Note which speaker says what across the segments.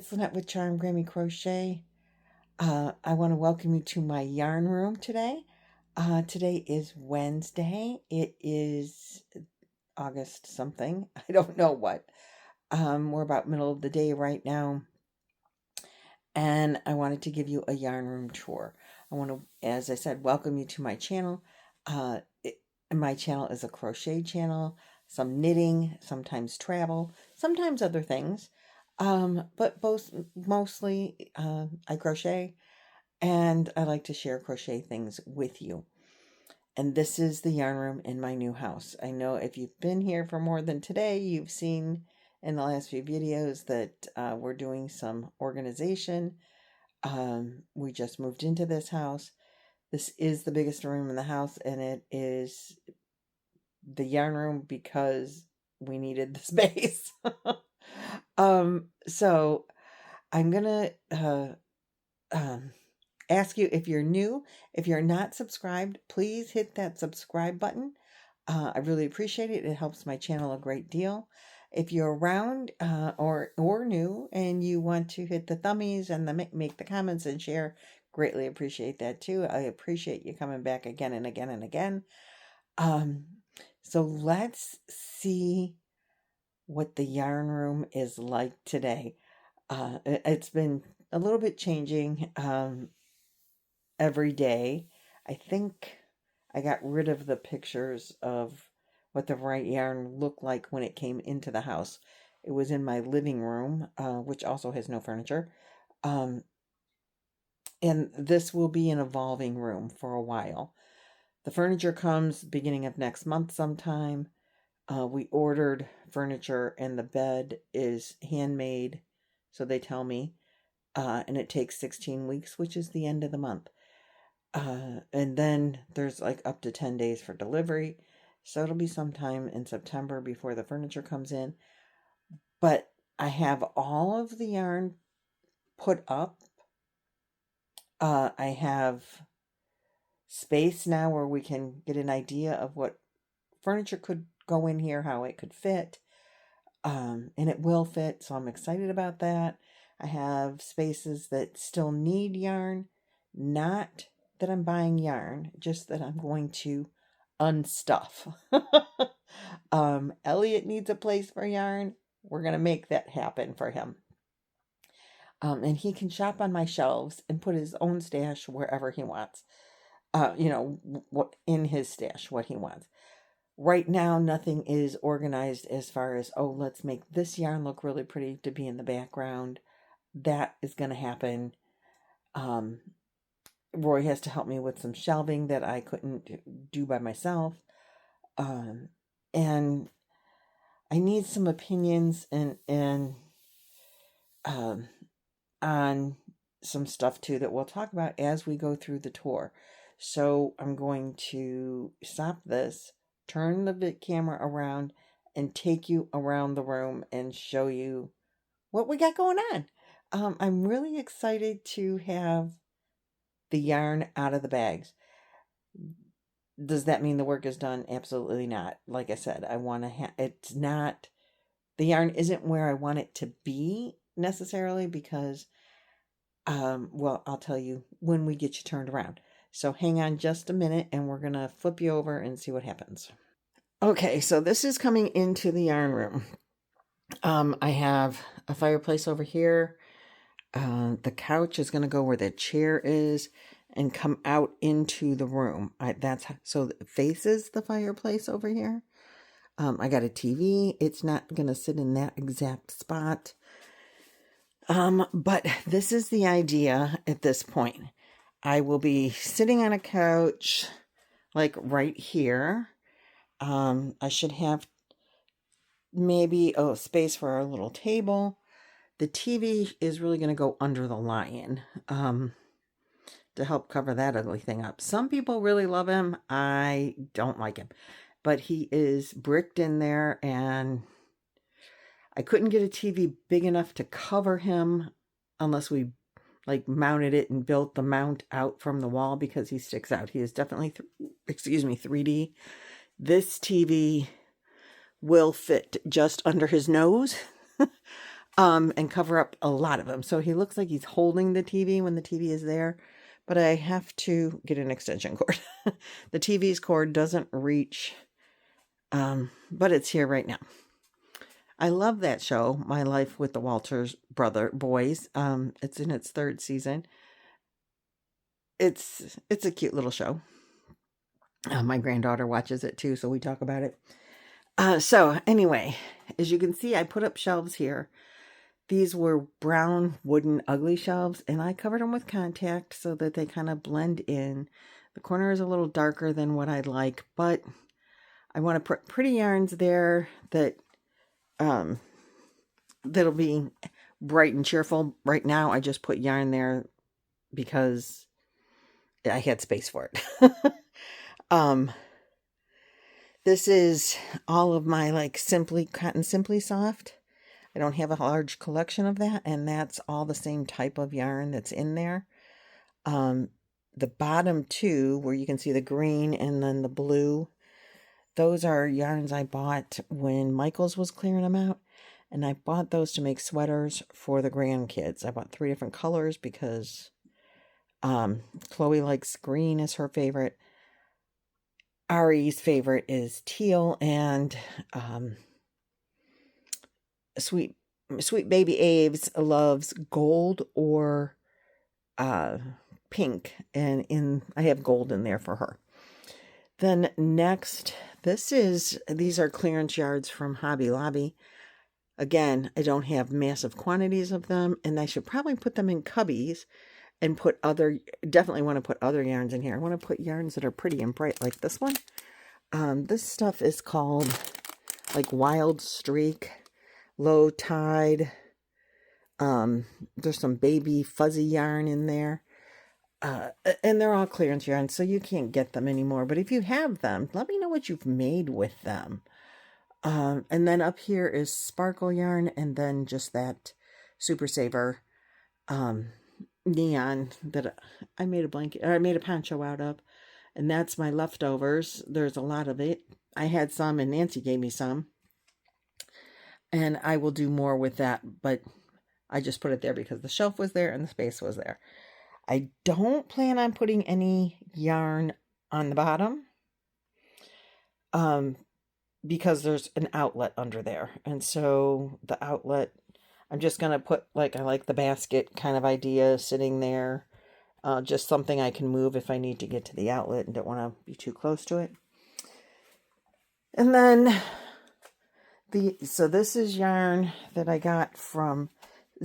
Speaker 1: it's Lynette with Charm Grammy Crochet. I want to welcome you to my yarn room today. Today is Wednesday. It is August something. I don't know what. We're about middle of the day right now. And I wanted to give you a yarn room tour. I want to, as I said, welcome you to my channel. My channel is a crochet channel, some knitting, sometimes travel, sometimes other things. But mostly I crochet, and I like to share crochet things with you. And this is the yarn room in my new house. I know if you've been here for more than today, you've seen in the last few videos that we're doing some organization. We just moved into this house. This is the biggest room in the house, and it is the yarn room because we needed the space. So I'm gonna ask you, if you're new, if you're not subscribed, please hit that subscribe button. I really appreciate it. It helps my channel a great deal. If you're around or new and you want to hit the thummies and make the comments and share, greatly appreciate that too. I appreciate you coming back again and again and again. So let's see what the yarn room is like today. It's been a little bit changing every day. I think I got rid of the pictures of what the right yarn looked like when it came into the house. It was in my living room, which also has no furniture. And this will be an evolving room for a while. The furniture comes beginning of next month sometime. We ordered furniture and the bed is handmade, so they tell me, and it takes 16 weeks, which is the end of the month. And then there's like up to 10 days for delivery. So it'll be sometime in September before the furniture comes in. But I have all of the yarn put up. I have space now where we can get an idea of what furniture could go in here, how it could fit. And it will fit, so I'm excited about that. I have spaces that still need yarn, not that I'm buying yarn, just that I'm going to unstuff. Elliot needs a place for yarn. We're going to make that happen for him. And he can shop on my shelves and put his own stash wherever he wants. What in his stash, what he wants. Right now, nothing is organized as far as, oh, let's make this yarn look really pretty to be in the background. That is going to happen. Roy has to help me with some shelving that I couldn't do by myself. And I need some opinions and on some stuff too that we'll talk about as we go through the tour. So I'm going to stop this, turn the camera around, and take you around the room and show you what we got going on. I'm really excited to have the yarn out of the bags. Does that mean the work is done? Absolutely not. Like I said, I want to it's not, the yarn isn't where I want it to be necessarily because, well, I'll tell you when we get you turned around. So hang on just a minute and we're going to flip you over and see what happens. Okay, so this is coming into the yarn room. I have a fireplace over here. The couch is going to go where the chair is and come out into the room. So it faces the fireplace over here. I got a TV. It's not going to sit in that exact spot. But this is the idea at this point. I will be sitting on a couch like right here. I should have maybe a space for our little table. The TV is really going to go under the lion to help cover that ugly thing up. Some people really love him. I don't like him. But he is bricked in there, and I couldn't get a TV big enough to cover him unless we like mounted it and built the mount out from the wall because he sticks out. He is definitely, 3D. This TV will fit just under his nose. and cover up a lot of them. So he looks like he's holding the TV when the TV is there, but I have to get an extension cord. The TV's cord doesn't reach, but it's here right now. I love that show, My Life with the Walters Boys. It's in its 3rd season. It's a cute little show. My granddaughter watches it too, so we talk about it. So anyway, as you can see, I put up shelves here. These were brown wooden ugly shelves, and I covered them with contact so that they kind of blend in. The corner is a little darker than what I'd like, but I want to put pretty yarns there that that'll be bright and cheerful. Right now, I just put yarn there because I had space for it. This is all of my like Cotton Simply Soft. I don't have a large collection of that, and that's all the same type of yarn that's in there. The bottom 2, where you can see the green and then the blue, those are yarns I bought when Michaels was clearing them out, and I bought those to make sweaters for the grandkids. I bought 3 different colors because Chloe likes green as her favorite. Ari's favorite is teal, and Sweet baby Aves loves gold or pink, and I have gold in there for her. Then next, these are clearance yards from Hobby Lobby. Again, I don't have massive quantities of them, and I should probably put them in cubbies and definitely want to put other yarns in here. I want to put yarns that are pretty and bright like this one. This stuff is called like Wild Streak, Low Tide. There's some baby fuzzy yarn in there. And they're all clearance yarn, so you can't get them anymore. But if you have them, let me know what you've made with them. And then up here is sparkle yarn, and then just that Super Saver neon that I made a poncho out of. And that's my leftovers. There's a lot of it. I had some, and Nancy gave me some. And I will do more with that, but I just put it there because the shelf was there and the space was there. I don't plan on putting any yarn on the bottom because there's an outlet under there. And so the outlet, I'm just going to put, like, I like the basket kind of idea sitting there. Just something I can move if I need to get to the outlet and don't want to be too close to it. And then so this is yarn that I got from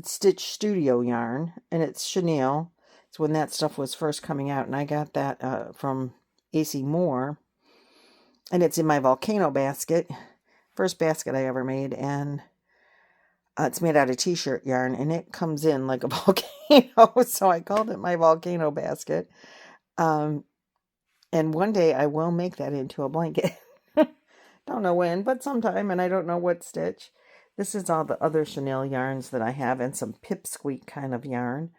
Speaker 1: Stitch Studio yarn, and it's chenille. It's when that stuff was first coming out, and I got that from AC Moore, and it's in my volcano basket, first basket I ever made, and it's made out of t-shirt yarn, and it comes in like a volcano, so I called it my volcano basket. And one day I will make that into a blanket. Don't know when, but sometime, and I don't know what stitch. This is all the other chenille yarns that I have, and some pipsqueak kind of yarn.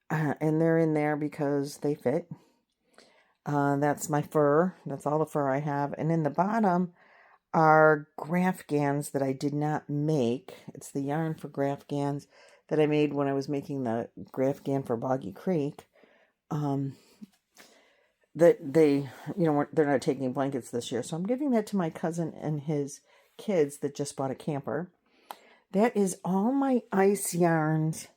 Speaker 1: And they're in there because they fit. That's my fur. That's all the fur I have. And in the bottom are Graphgans that I did not make. It's the yarn for Graphgans that I made when I was making the Graphgan for Boggy Creek. That they, they're not taking blankets this year. So I'm giving that to my cousin and his kids that just bought a camper. That is all my ice yarns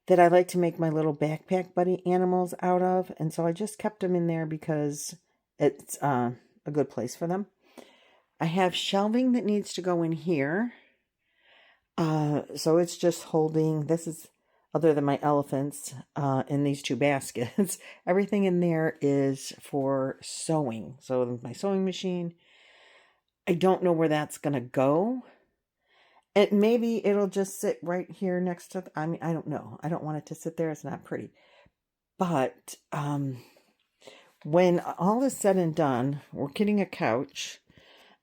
Speaker 1: that I like to make my little backpack buddy animals out of. And so I just kept them in there because it's a good place for them. I have shelving that needs to go in here. So it's just holding, this is, other than my elephants in these 2 baskets, everything in there is for sewing. So my sewing machine, I don't know where that's going to go. Maybe it'll just sit right here next to, I don't know. I don't want it to sit there. It's not pretty. But when all is said and done, we're getting a couch.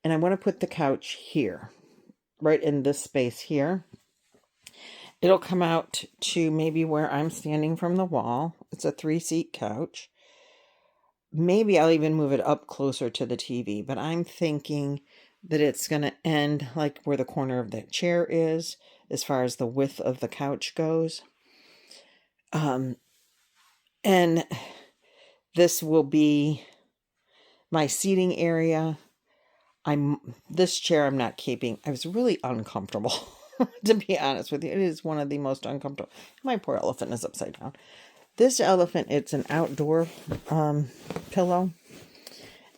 Speaker 1: And I want to put the couch here, right in this space here. It'll come out to maybe where I'm standing from the wall. It's a 3-seat couch. Maybe I'll even move it up closer to the TV, but I'm thinking that it's going to end like where the corner of that chair is. as far as the width of the couch goes. And this will be my seating area. This chair I'm not keeping. I was really uncomfortable, to be honest with you. It is one of the most uncomfortable. My poor elephant is upside down. This elephant, it's an outdoor pillow.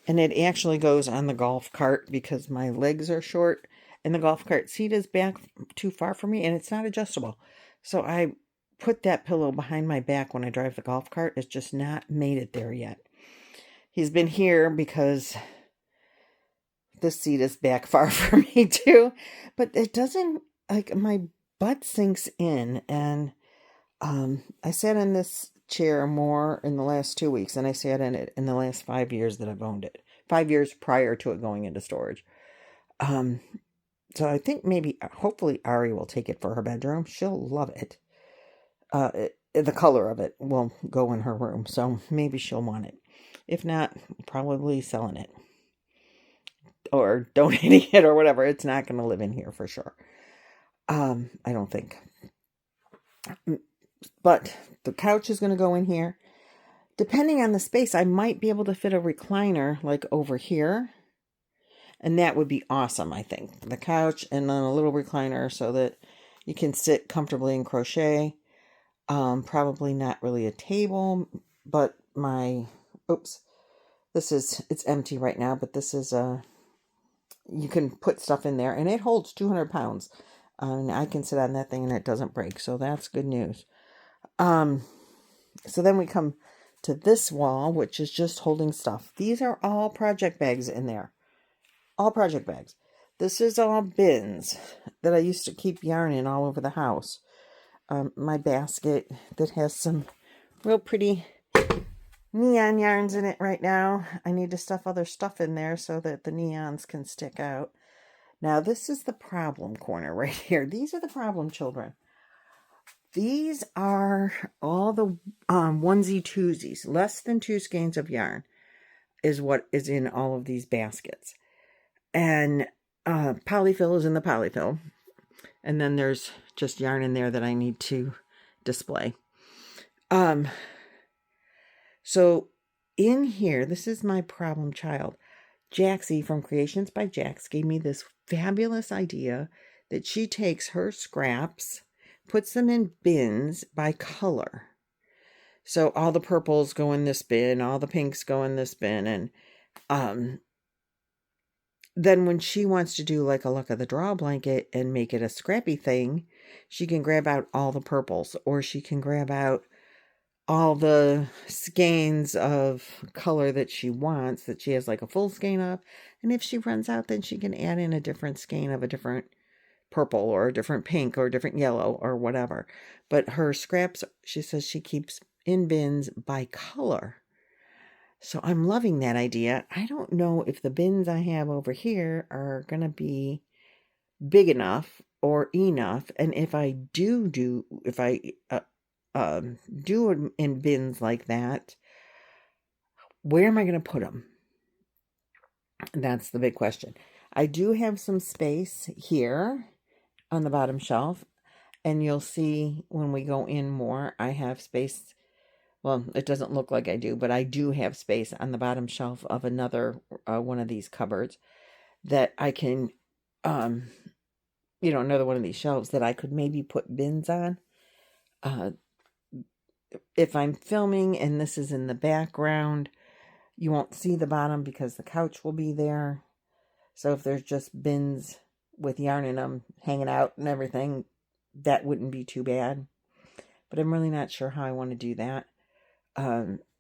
Speaker 1: And it actually goes on the golf cart because my legs are short. And the golf cart seat is back too far for me. And it's not adjustable. So I put that pillow behind my back when I drive the golf cart. It's just not made it there yet. He's been here because this seat is back far for me too. But it doesn't, like, my butt sinks in. And I sat in this chair more in the last 2 weeks than I sat in it in the last 5 years that I've owned it. 5 years prior to it going into storage. So I think maybe, hopefully Ari will take it for her bedroom. She'll love it. The color of it will go in her room. So maybe she'll want it. If not, probably selling it. Or donating it or whatever. It's not going to live in here for sure. I don't think. But the couch is going to go in here. Depending on the space, I might be able to fit a recliner like over here. And that would be awesome, I think. The couch and then a little recliner so that you can sit comfortably and crochet. Probably not really a table, but it's empty right now, but this is you can put stuff in there and it holds 200 pounds. And I can sit on that thing and it doesn't break. So that's good news. So then we come to this wall, which is just holding stuff. These are all project bags in there. All project bags. This is all bins that I used to keep yarn in all over the house. My basket that has some real pretty neon yarns in it right now. I need to stuff other stuff in there so that the neons can stick out. Now, this is the problem corner right here. These are the problem children. These are all the onesie twosies. Less than 2 skeins of yarn is what is in all of these baskets. And polyfill is in the polyfill. And then there's just yarn in there that I need to display. So in here, this is my problem child. Jaxie from Creations by Jax gave me this fabulous idea that she takes her scraps, puts them in bins by color. So all the purples go in this bin, all the pinks go in this bin, and then when she wants to do like a luck of the draw blanket and make it a scrappy thing, she can grab out all the purples, or she can grab out all the skeins of color that she wants, that she has like a full skein of. And if she runs out, then she can add in a different skein of a different purple or a different pink or a different yellow or whatever. But her scraps, she says she keeps in bins by color. So I'm loving that idea. I don't know if the bins I have over here are going to be big enough or enough. And if I do them in bins like that, where am I going to put them? That's the big question. I do have some space here on the bottom shelf, and you'll see when we go in more, I have space. Well, it doesn't look like I do, but I do have space on the bottom shelf of another one of these cupboards that I can, another one of these shelves that I could maybe put bins on. If I'm filming and this is in the background, you won't see the bottom because the couch will be there. So if there's just bins with yarn in them hanging out and everything, that wouldn't be too bad. But I'm really not sure how I want to do that.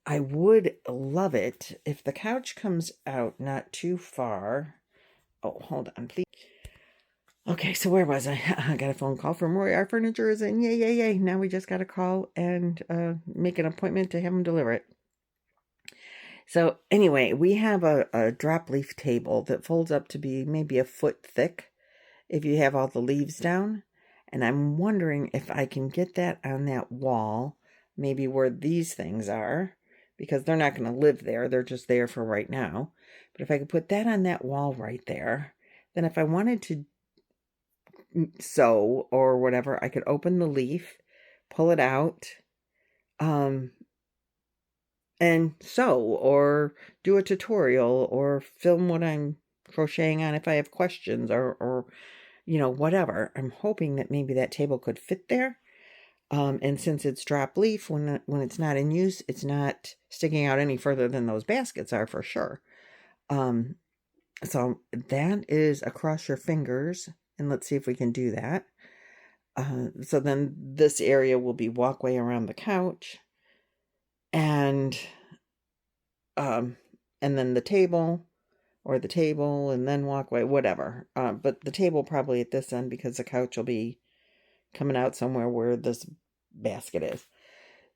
Speaker 1: I would love it if the couch comes out not too far. Oh, hold on, please. Okay, so where was I? I got a phone call from Roy. Our furniture is in. Yay. Now we just got to call and make an appointment to have him deliver it. So anyway, we have a drop leaf table that folds up to be maybe a foot thick if you have all the leaves down. And I'm wondering if I can get that on that wall, maybe where these things are, because they're not going to live there. They're just there for right now. But if I could put that on that wall right there, then if I wanted to sew or whatever, I could open the leaf, pull it out, and sew or do a tutorial or film what I'm crocheting on if I have questions or whatever. I'm hoping that maybe that table could fit there. And since it's drop leaf, when it's not in use, it's not sticking out any further than those baskets are for sure. So that is across your fingers, and let's see if we can do that. So then this area will be walkway around the couch, and then the table, or the table, and then walkway, whatever. But the table probably at this end because the couch will be coming out somewhere where this basket is.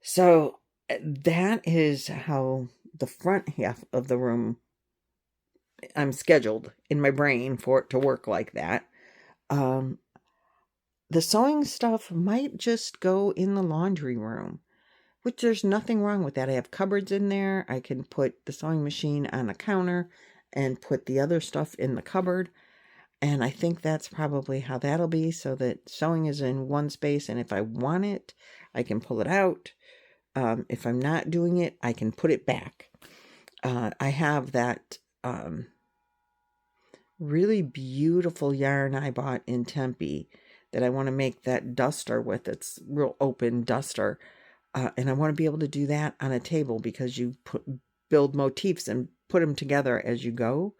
Speaker 1: So that is how the front half of the room, I'm scheduled in my brain for it to work like that. The sewing stuff might just go in the laundry room, which there's nothing wrong with that. I have cupboards in there. I can put the sewing machine on the counter and put the other stuff in the cupboard. And I think that's probably how that'll be, so that sewing is in one space, and if I want it, I can pull it out. If I'm not doing it, I can put it back. I have that really beautiful yarn I bought in Tempe that I want to make that duster with. It's real open duster. And I want to be able to do that on a table because you build motifs and put them together as you go.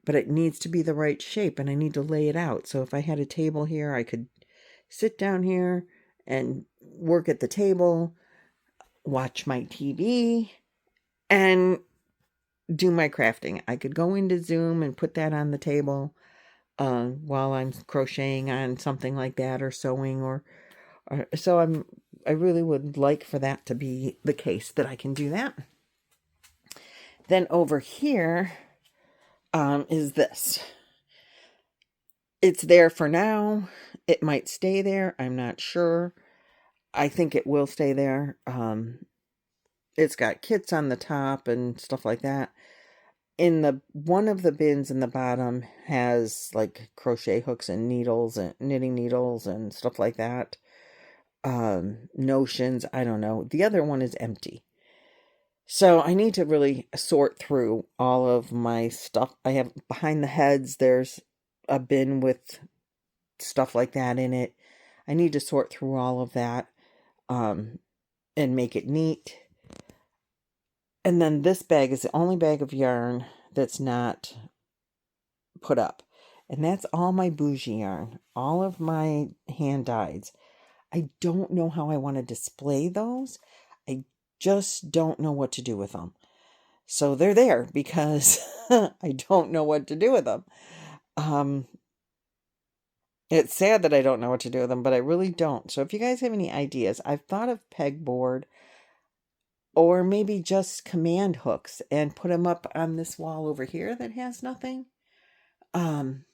Speaker 1: But it needs to be the right shape, and I need to lay it out. So if I had a table here, I could sit down here and work at the table, watch my TV, and do my crafting. I could go into Zoom and put that on the table while I'm crocheting on something like that, or sewing, or so I really would like for that to be the case, that I can do that. Then over here is this. It's there for now. It might stay there. I'm not sure. I think it will stay there. It's got kits on the top and stuff like that. One of the bins in the bottom has like crochet hooks and needles and knitting needles and stuff like that. Notions, I don't know. The other one is empty. So I need to really sort through all of my stuff. I have behind the heads, there's a bin with stuff like that in it. I need to sort through all of that and make it neat. And then this bag is the only bag of yarn that's not put up. And that's all my bougie yarn, all of my hand dyes. I don't know how I want to display those. I just don't know what to do with them. So they're there because I don't know what to do with them. It's sad that I don't know what to do with them, but I really don't. So if you guys have any ideas, I've thought of pegboard or maybe just command hooks and put them up on this wall over here that has nothing. And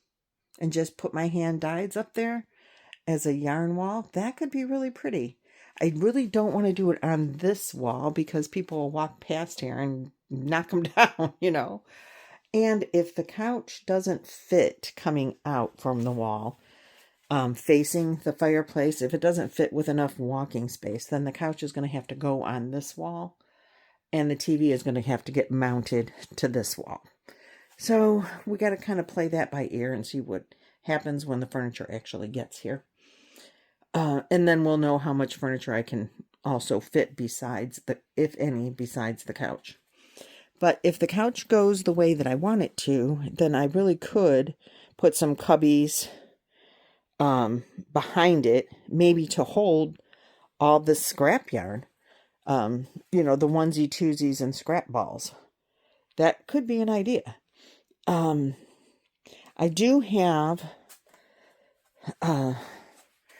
Speaker 1: just put my hand dyes up there as a yarn wall. That could be really pretty. I really don't want to do it on this wall because people will walk past here and knock them down, And if the couch doesn't fit coming out from the wall, facing the fireplace, if it doesn't fit with enough walking space, then the couch is going to have to go on this wall, and the TV is going to have to get mounted to this wall. So we got to kind of play that by ear and see what happens when the furniture actually gets here. And then we'll know how much furniture I can also fit besides if any, besides the couch. But if the couch goes the way that I want it to, then I really could put some cubbies behind it, maybe to hold all this scrap yarn. The onesie, twosies, and scrap balls. That could be an idea. I do have...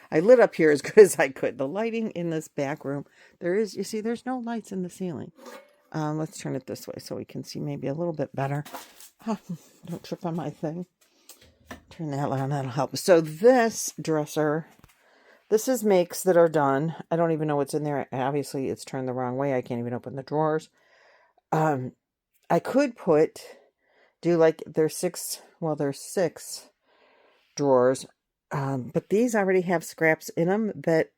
Speaker 1: I lit up here as good as I could. The lighting in this back room, there's no lights in the ceiling. Let's turn it this way so we can see maybe a little bit better. Don't trip on my thing. Turn that on, that'll help. So this dresser, this is makes that are done. I don't even know what's in there. Obviously, it's turned the wrong way. I can't even open the drawers. I could there's 6 drawers. But these already have scraps in them that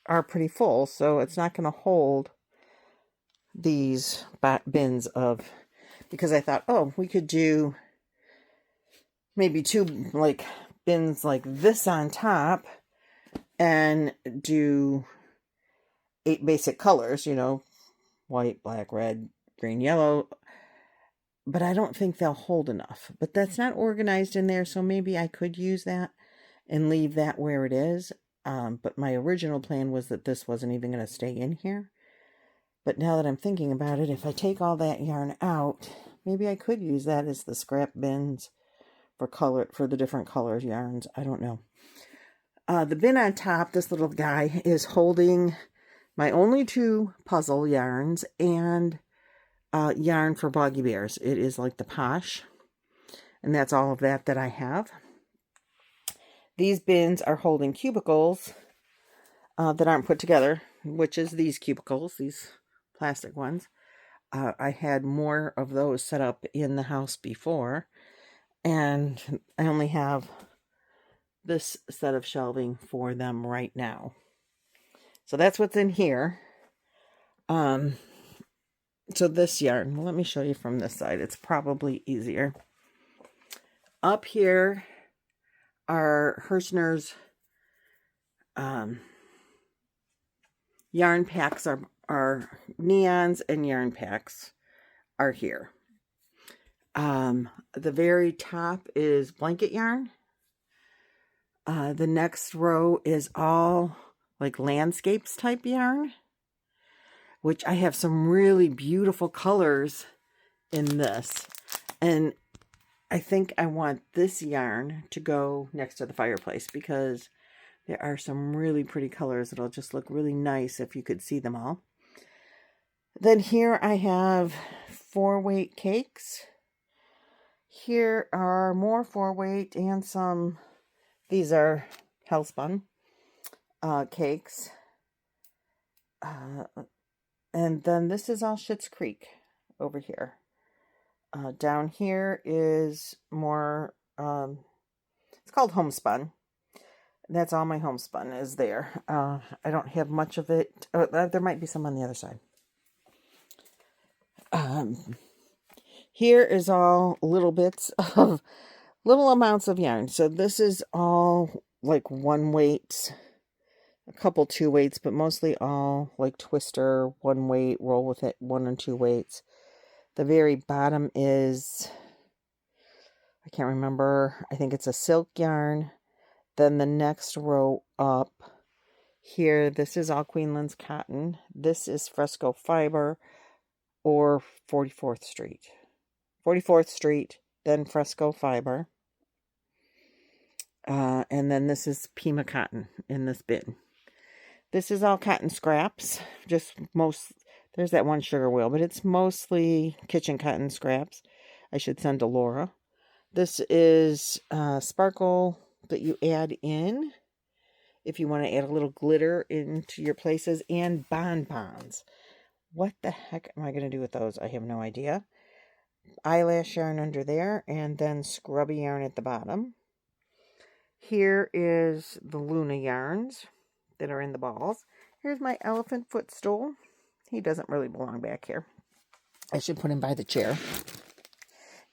Speaker 1: are pretty full, so it's not going to hold these bins of, because I thought, oh, we could do maybe 2 like bins like this on top and do 8 basic colors, you know, white, black, red, green, yellow. But I don't think they'll hold enough. But that's not organized in there, so maybe I could use that and leave that where it is. But my original plan was that this wasn't even going to stay in here. But now that I'm thinking about it, if I take all that yarn out, maybe I could use that as the scrap bins for the different colored yarns. I don't know. The bin on top, this little guy, is holding my only 2 puzzle yarns and yarn for Boggy Bears. It is like the Posh, and that's all of that I have. These bins are holding cubicles that aren't put together, which is these cubicles, these plastic ones. I had more of those set up in the house before, and I only have this set of shelving for them right now. So that's what's in here. So this yarn, let me show you from this side. It's probably easier. Up here are Hirschner's yarn packs, are neons and yarn packs are here. The very top is blanket yarn. The next row is all like landscapes type yarn, which I have some really beautiful colors in this. And I think I want this yarn to go next to the fireplace because there are some really pretty colors that'll just look really nice if you could see them all. Then here I have 4-weight cakes. Here are more 4-weight and some, these are Hellspun cakes. And then this is all Schitt's Creek over here. Down here is more, it's called Homespun. That's all my homespun is there. I don't have much of it. There might be some on the other side. Here is all little bits of, little amounts of yarn. So this is all like 1 weight, a couple 2 weights, but mostly all like twister, 1 weight, roll with it, 1 and 2 weights. The very bottom is, I can't remember, I think it's a silk yarn. Then the next row up here, this is all Queenland's cotton. This is Fresco fiber or 44th Street. 44th Street, then Fresco fiber. And then this is Pima cotton in this bin. This is all cotton scraps. There's that one sugar wheel, but it's mostly kitchen cotton scraps. I should send to Laura. This is sparkle that you add in if you want to add a little glitter into your places, and bonbons. What the heck am I going to do with those? I have no idea. Eyelash yarn under there, and then scrubby yarn at the bottom. Here is the Luna yarns that are in the balls. Here's my elephant footstool. He doesn't really belong back here. I should put him by the chair.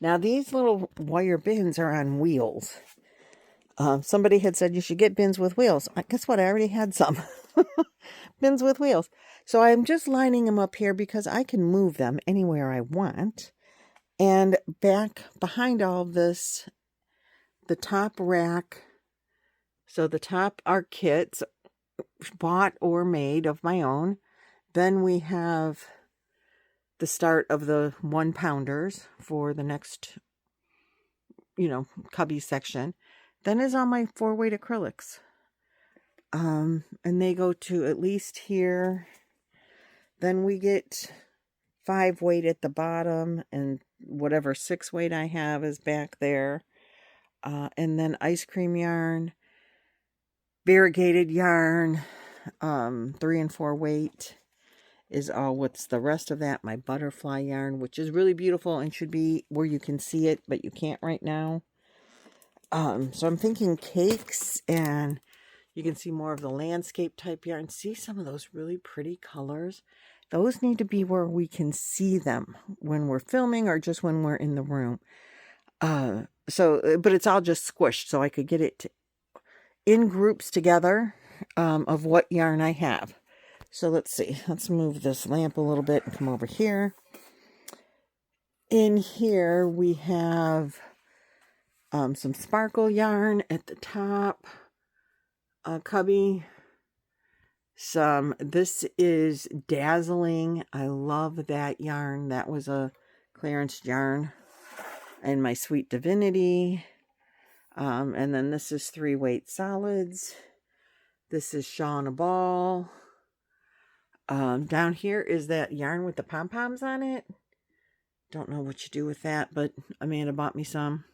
Speaker 1: Now these little wire bins are on wheels. Somebody had said you should get bins with wheels. Guess what? I already had some bins with wheels. So I'm just lining them up here because I can move them anywhere I want. And back behind all of this, the top rack. So the top are kits, bought or made of my own. Then we have the start of the 1-pounders for the next, cubby section. Then is all my 4-weight acrylics. And they go to at least here. Then we get 5-weight at the bottom, and whatever 6-weight I have is back there. And then ice cream yarn, variegated yarn, 3 and 4 weight is all what's the rest of that. My butterfly yarn, which is really beautiful and should be where you can see it, but you can't right now. So I'm thinking cakes, and you can see more of the landscape type yarn. See some of those really pretty colors? Those need to be where we can see them when we're filming or just when we're in the room. But it's all just squished, so I could get it in groups together of what yarn I have. So let's see. Let's move this lamp a little bit and come over here. In here we have some sparkle yarn at the top. Cubby. This is Dazzling. I love that yarn. That was a clearance yarn. And my Sweet Divinity. And then this is 3-weight solids. This is Shawl in a Ball. Down here is that yarn with the pom-poms on it. Don't know what you do with that, but Amanda bought me some.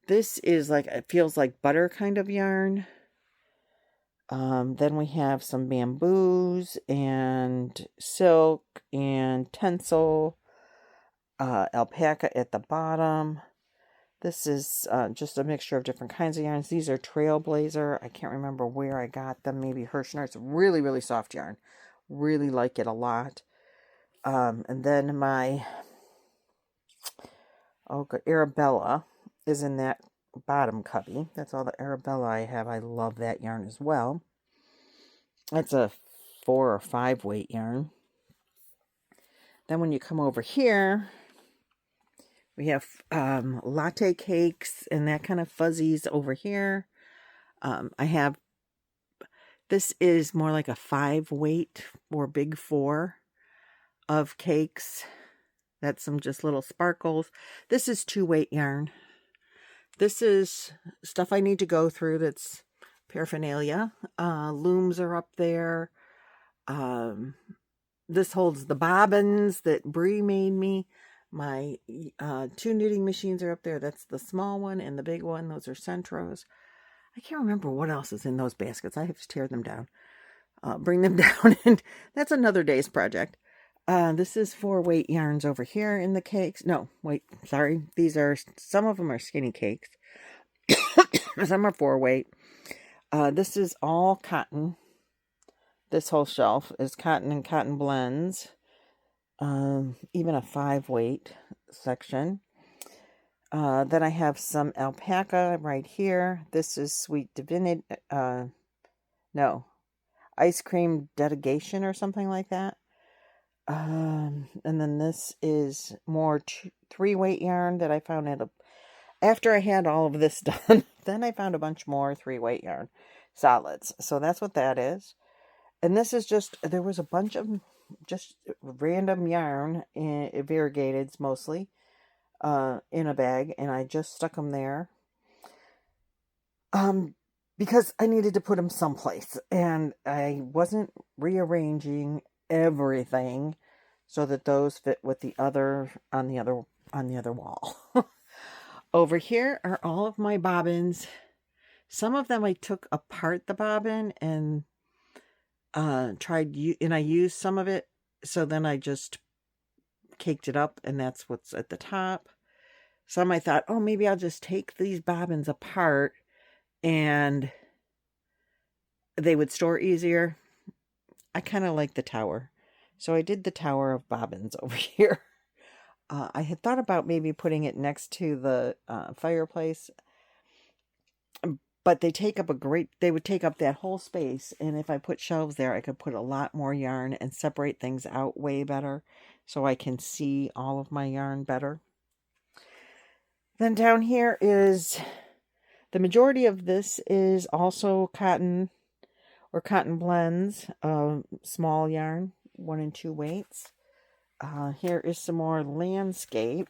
Speaker 1: This is like, it feels like butter kind of yarn. Then we have some bamboos and silk and tencel, alpaca at the bottom. This is just a mixture of different kinds of yarns. These are Trailblazer. I can't remember where I got them. Maybe Hirschner. It's really, really soft yarn. Really like it a lot. And then my Arabella is in that bottom cubby. That's all the Arabella I have. I love that yarn as well. That's a 4 or 5 weight yarn. Then when you come over here, we have latte cakes and that kind of fuzzies over here. This is more like a 5 weight or big 4 of cakes. That's some just little sparkles. This is 2 weight yarn. This is stuff I need to go through that's paraphernalia. Looms are up there. This holds the bobbins that Bree made me. My 2 knitting machines are up there. That's the small one and the big one. Those are Centros. I can't remember what else is in those baskets. I have to tear them down. Bring them down. And that's another day's project. This is 4 weight yarns over here in the cakes. No, wait, sorry. Some of them are skinny cakes. Some are 4 weight. This is all cotton. This whole shelf is cotton and cotton blends. Even a 5 weight section. Then I have some alpaca right here. This is Sweet Divinity. Ice Cream Dedication or something like that. And then this is more 3 weight yarn that I found after I had all of this done. Then I found a bunch more 3 weight yarn solids. So that's what that is. And this is there was a bunch of just random yarn, variegateds mostly, in a bag, and I just stuck them there. Because I needed to put them someplace, and I wasn't rearranging everything so that those fit with the other on the other wall. Over here are all of my bobbins. Some of them I took apart the bobbin and I used some of it, so then I just caked it up, and that's what's at the top. Some I thought, oh, maybe I'll just take these bobbins apart and they would store easier. I kind of like the tower, so I did the tower of bobbins over here. I had thought about maybe putting it next to the fireplace, but they would take up that whole space, and if I put shelves there, I could put a lot more yarn and separate things out way better, so I can see all of my yarn better. Then down here is, the majority of this is also cotton or cotton blends, small yarn, 1 and 2 weights. Here is some more landscape.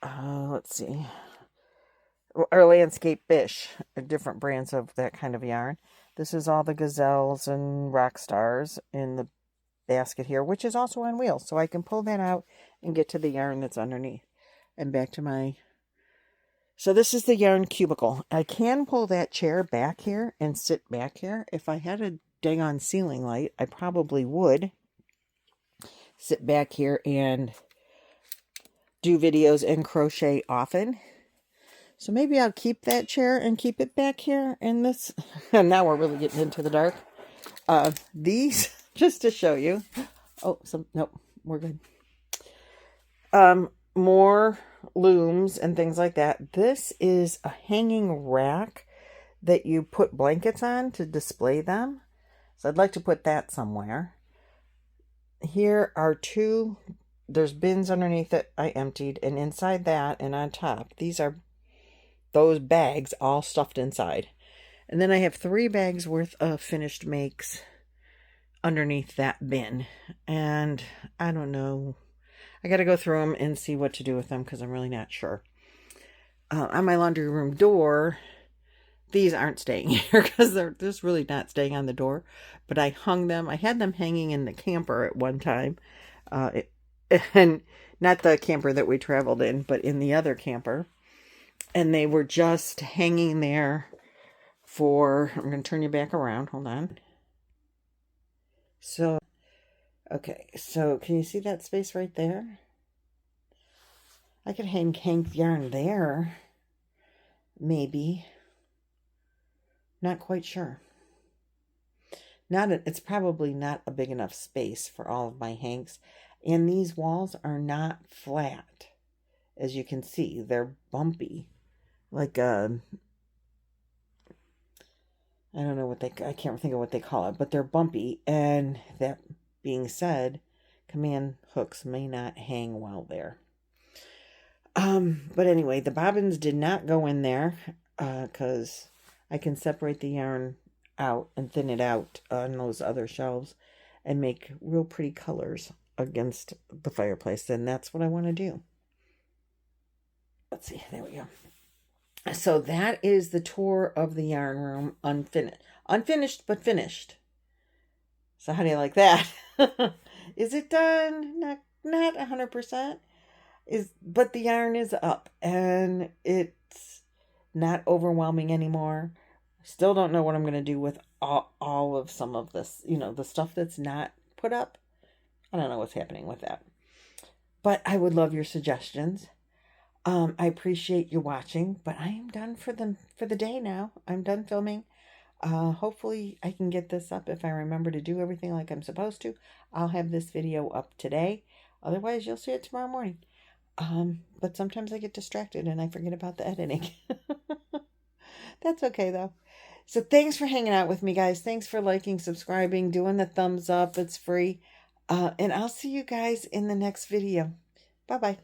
Speaker 1: Let's see. Or landscape fish, different brands of that kind of yarn. This is all the gazelles and rock stars in the basket here, which is also on wheels. So I can pull that out and get to the yarn that's underneath. And back to my... So this is the yarn cubicle. I can pull that chair back here and sit back here. If I had a dang-on ceiling light, I probably would sit back here and do videos and crochet often. So maybe I'll keep that chair and keep it back here in this. And now we're really getting into the dark. These, just to show you. Oh, nope, we're good. More looms and things like that. This is a hanging rack that you put blankets on to display them. So I'd like to put that somewhere. Here are two, there's bins underneath that I emptied, and inside that and on top, these are those bags all stuffed inside. And then I have 3 bags worth of finished makes underneath that bin. And I don't know. I got to go through them and see what to do with them because I'm really not sure. On my laundry room door, these aren't staying here because they're just really not staying on the door. But I hung them. I had them hanging in the camper at one time. And not the camper that we traveled in, but in the other camper. And they were just hanging there for, I'm going to turn you back around. Hold on. So, okay. So, can you see that space right there? I could hang yarn there. Maybe. Not quite sure. It's probably not a big enough space for all of my hanks. And these walls are not flat. As you can see, they're bumpy. Like I don't know what I can't think of what they call it, but they're bumpy. And that being said, command hooks may not hang well there. But anyway, the bobbins did not go in there, because I can separate the yarn out and thin it out on those other shelves and make real pretty colors against the fireplace. And that's what I want to do. Let's see, there we go. So that is the tour of the yarn room, unfinished, but finished. So how do you like that? Is it done? Not 100%. But the yarn is up and it's not overwhelming anymore. Still don't know what I'm going to do with all of some of this, the stuff that's not put up. I don't know what's happening with that. But I would love your suggestions. I appreciate you watching, but I am done for the day now. I'm done filming. Hopefully I can get this up if I remember to do everything like I'm supposed to. I'll have this video up today. Otherwise, you'll see it tomorrow morning. But sometimes I get distracted and I forget about the editing. That's okay though. So thanks for hanging out with me, guys. Thanks for liking, subscribing, doing the thumbs up. It's free. And I'll see you guys in the next video. Bye-bye.